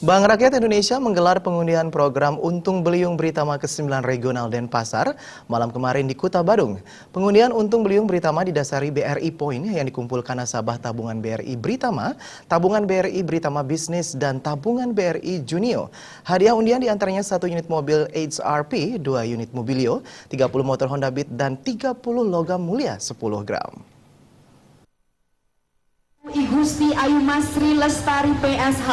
Bank Rakyat Indonesia menggelar pengundian program Untung Beliung Britama ke-9 Regional Denpasar malam kemarin di Kuta Badung. Pengundian Untung Beliung Britama didasari BRI Point yang dikumpulkan nasabah tabungan BRI Britama, tabungan BRI Britama Bisnis, dan tabungan BRI Junio. Hadiah undian diantaranya 1 unit mobil HRP, 2 unit Mobilio, 30 motor Honda Beat, dan 30 logam mulia 10 gram. Gusti Ayu Masri Lestari PSH.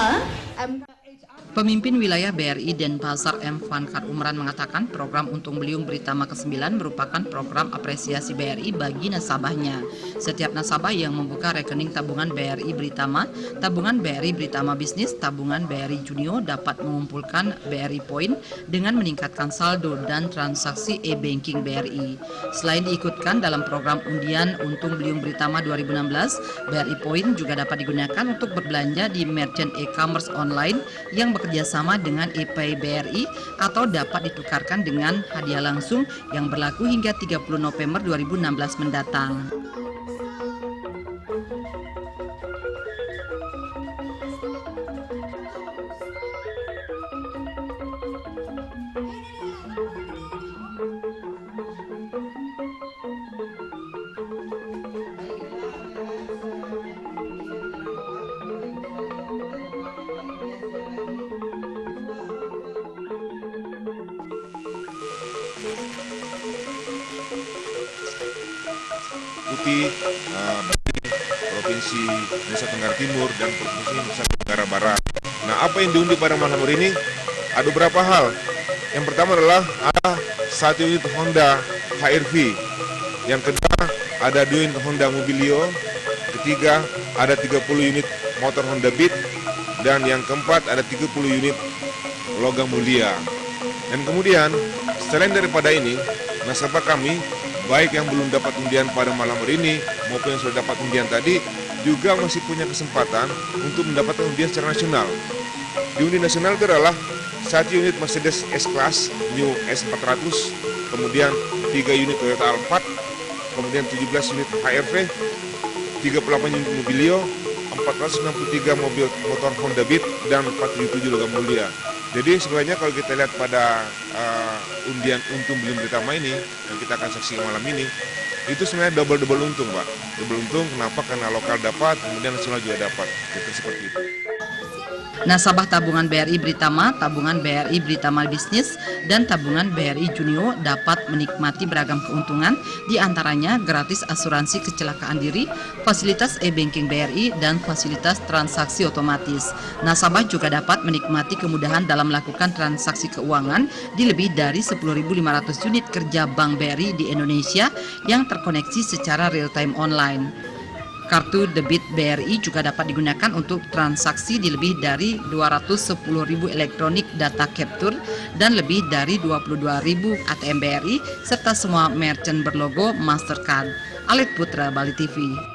Pemimpin wilayah BRI Denpasar M. Fankar Umran mengatakan program Untung Beliung Britama ke-9 merupakan program apresiasi BRI bagi nasabahnya. Setiap nasabah yang membuka rekening tabungan BRI Britama, tabungan BRI Britama Bisnis, tabungan BRI Junio dapat mengumpulkan BRI Point dengan meningkatkan saldo dan transaksi e-banking BRI. Selain diikutkan dalam program undian Untung Beliung Britama 2016, BRI Point juga dapat digunakan untuk berbelanja di merchant e-commerce online yang bekerjasama dengan ePay BRI atau dapat ditukarkan dengan hadiah langsung yang berlaku hingga 30 November 2016 mendatang. Putih Provinsi Nusa Tenggara Timur dan Provinsi Nusa Tenggara Barat. Nah, apa yang diundi pada malam hari ini? Ada beberapa hal. Yang pertama adalah ada 1 unit Honda HR-V. Yang kedua ada 2 unit Honda Mobilio. Ketiga ada 30 unit motor Honda Beat. Dan yang keempat ada 30 unit logam mulia. Dan kemudian selain daripada ini, nasabah kami baik yang belum dapat undian pada malam hari ini maupun yang sudah dapat undian tadi juga masih punya kesempatan untuk mendapatkan undian secara nasional. Di undi nasional itu adalah 1 unit Mercedes S-Class New S400, kemudian 3 unit Toyota Alphard, kemudian 17 unit HR-V, 38 unit Mobilio, 463 mobil motor Honda Beat, dan 47 logam mulia. Jadi sebenarnya kalau kita lihat pada undian Untung Beliung Britama ini yang kita akan saksikan malam ini, itu sebenarnya double untung, Pak. Double untung kenapa? Karena lokal dapat, kemudian nasional juga dapat. Itu seperti itu. Nasabah tabungan BRI Britama, tabungan BRI Britama Bisnis, dan tabungan BRI Junio dapat menikmati beragam keuntungan, diantaranya gratis asuransi kecelakaan diri, fasilitas e-banking BRI, dan fasilitas transaksi otomatis. Nasabah juga dapat menikmati kemudahan dalam melakukan transaksi keuangan di lebih dari 10.500 unit kerja Bank BRI di Indonesia yang terkoneksi secara real-time online. Kartu debit BRI juga dapat digunakan untuk transaksi di lebih dari 210.000 elektronik data capture dan lebih dari 22.000 ATM BRI serta semua merchant berlogo Mastercard. Alit Putra, Bali TV.